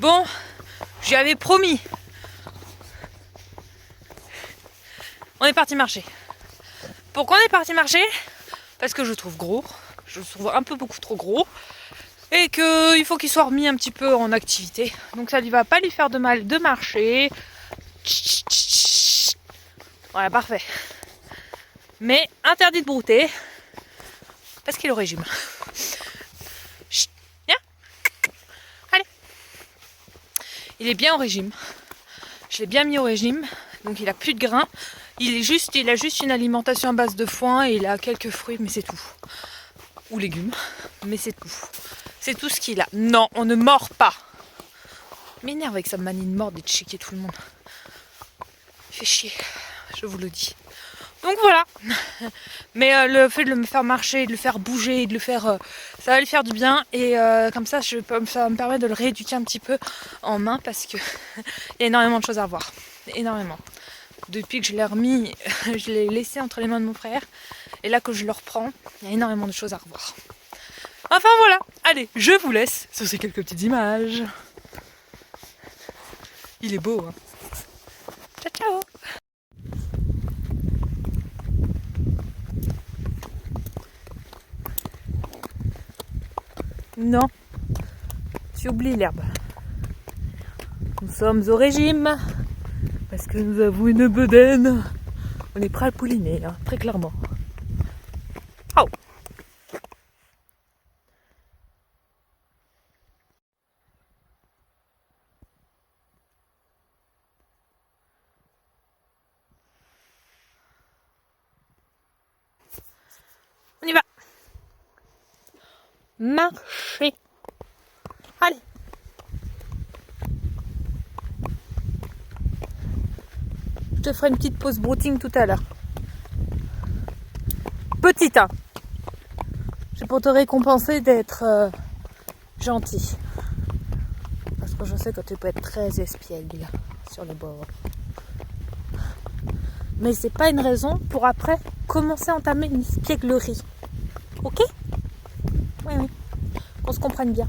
Bon, je lui avais promis. On est parti marcher. Pourquoi on est parti marcher? Parce que je le trouve gros. Je le trouve un peu beaucoup trop gros. Et qu'il faut qu'il soit remis un petit peu en activité. Donc ça ne va pas lui faire de mal de marcher. Voilà, parfait. Mais interdit de brouter. Parce qu'il est au régime. Chut, viens. Allez. Il est bien au régime. Je l'ai bien mis au régime. Donc il a plus de grains. Il a juste une alimentation à base de foin et il a quelques fruits, mais c'est tout. Ou légumes, mais c'est tout. C'est tout ce qu'il a. Non, on ne mord pas. Il m'énerve avec sa manie de mordre et de chiquer tout le monde. Il fait chier, je vous le dis. Donc voilà. Mais le fait de le faire marcher, de le faire bouger, de le faire, ça va lui faire du bien. Et comme ça, ça va me permettre de le rééduquer un petit peu en main parce que il y a énormément de choses à revoir. Énormément. Depuis que je l'ai remis, je l'ai laissé entre les mains de mon frère. Et là que je le reprends, il y a énormément de choses à revoir. Enfin voilà, allez, je vous laisse sur ces quelques petites images. Il est beau, hein. Ciao, ciao. Non, tu oublies l'herbe. Nous sommes au régime parce que nous avons une bedaine. On est prêt à le pouliner, hein, très clairement. Oh. On y va. Marcher. Allez. Je te ferai une petite pause brooding tout à l'heure. Petite, hein. C'est pour te récompenser d'être gentil. Parce que je sais que tu peux être très espiègle sur les bords. Mais c'est pas une raison pour après commencer à entamer une espièglerie. Ok? Oui, oui. Qu'on se comprenne bien.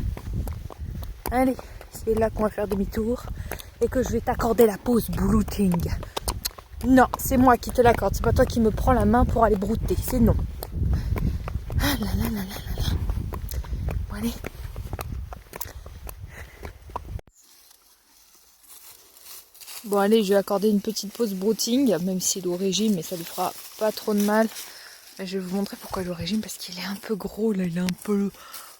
Allez, c'est là qu'on va faire demi-tour et que je vais t'accorder la pause brouting. Non, c'est moi qui te l'accorde. C'est pas toi qui me prends la main pour aller brouter. C'est non. Ah là là là là là là. Bon, allez. Bon, allez, je vais accorder une petite pause brouting, même s'il est au régime, mais ça lui fera pas trop de mal. Et je vais vous montrer pourquoi il est au régime, parce qu'il est un peu gros, là, il est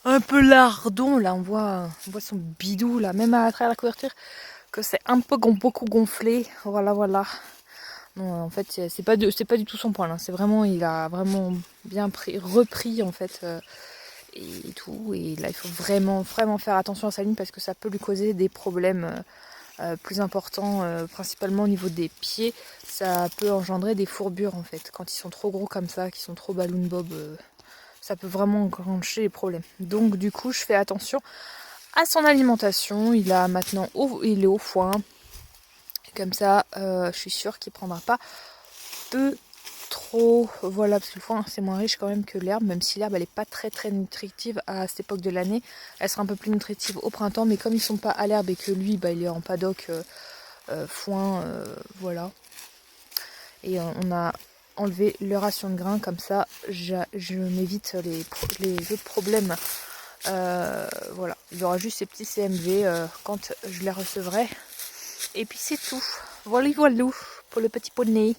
un peu lardon, là, on voit son bidou, là, même à travers la couverture, que c'est un peu beaucoup gonflé. Voilà, voilà. Non, en fait, c'est pas du tout son poil, hein. C'est vraiment, il a vraiment bien repris, en fait, et tout. Et là, il faut vraiment faire attention à sa ligne, parce que ça peut lui causer des problèmes plus importants, principalement au niveau des pieds. Ça peut engendrer des fourbures, en fait. Quand ils sont trop gros comme ça, qu'ils sont trop balloon bob, ça peut vraiment enclencher les problèmes. Donc, du coup, je fais attention à son alimentation. Il a maintenant il est au foin. Comme ça, je suis sûre qu'il ne prendra pas de trop. Voilà, parce que le foin c'est moins riche quand même que l'herbe, même si l'herbe elle n'est pas très nutritive à cette époque de l'année. Elle sera un peu plus nutritive au printemps, mais comme ils ne sont pas à l'herbe et que lui, il est en paddock foin, voilà. Et on a enlevé le ration de grains, comme ça, je m'évite les autres problèmes. Voilà, il y aura juste ces petits CMV quand je les recevrai. Et puis c'est tout. Voilà pour le petit poney.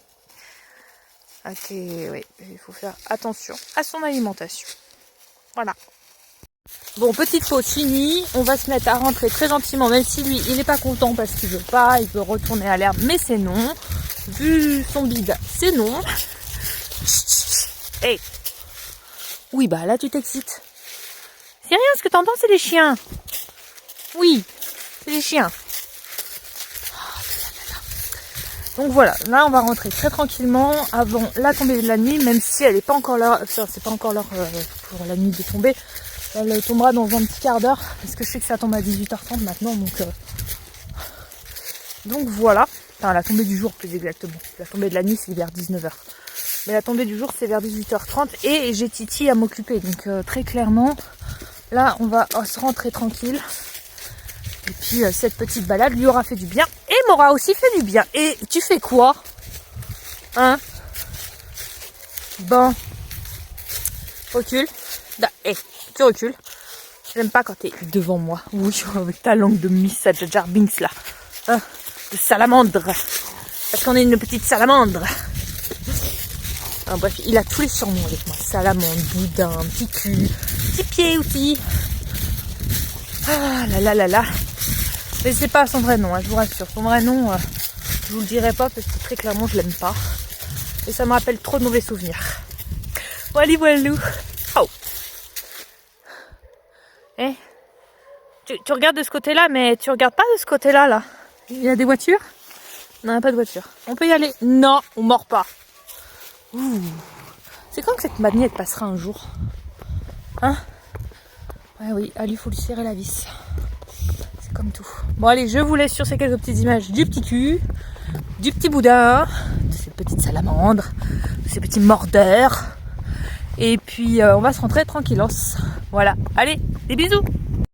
Ok, oui, il faut faire attention à son alimentation. Voilà. Bon, petite pause finie. On va se mettre à rentrer très gentiment, même si lui, il n'est pas content parce qu'il veut pas, il veut retourner à l'herbe, mais c'est non. Vu son bide, c'est non. Hey. Oui, bah là, tu t'excites. C'est rien, ce que t'entends, c'est les chiens. Oui, c'est les chiens. Donc voilà, là on va rentrer très tranquillement avant la tombée de la nuit, même si elle n'est pas encore l'heure, c'est pas encore l'heure pour la nuit de tomber. Elle tombera dans un petit quart d'heure, parce que je sais que ça tombe à 18h30 maintenant, donc voilà. Enfin, la tombée du jour plus exactement. La tombée de la nuit c'est vers 19h. Mais la tombée du jour c'est vers 18h30 et j'ai Titi à m'occuper. Donc très clairement, là on va se rentrer tranquille. Et puis cette petite balade lui aura fait du bien et m'aura aussi fait du bien. Et tu fais quoi? Hein? Bon. Recule. Tu recules. J'aime pas quand t'es devant moi. Oui, avec ta langue de Miss Jar Binks là. Hein? De salamandre. Parce qu'on est une petite salamandre. Enfin, bref, il a tous les surnoms avec moi. Salamandre, boudin, petit cul, petit pied aussi. Ah là là là là. Mais c'est pas son vrai nom, hein, je vous rassure. Son vrai nom, je vous le dirai pas parce que très clairement je l'aime pas. Et ça me rappelle trop de mauvais souvenirs. Voilà, voilou. Oh. Eh, tu regardes de ce côté-là, mais tu regardes pas de ce côté-là, là. Il y a des voitures? Non, il n'y a pas de voiture. On peut y aller? Non, on mord pas. Ouh. C'est quand que cette magnette passera un jour? Hein? Ouais, oui, il faut lui serrer la vis. C'est comme tout. Bon, allez, je vous laisse sur ces quelques petites images du petit cul, du petit boudin, de ces petites salamandres, de ces petits mordeurs. Et puis, on va se rentrer tranquillos. Voilà. Allez, des bisous!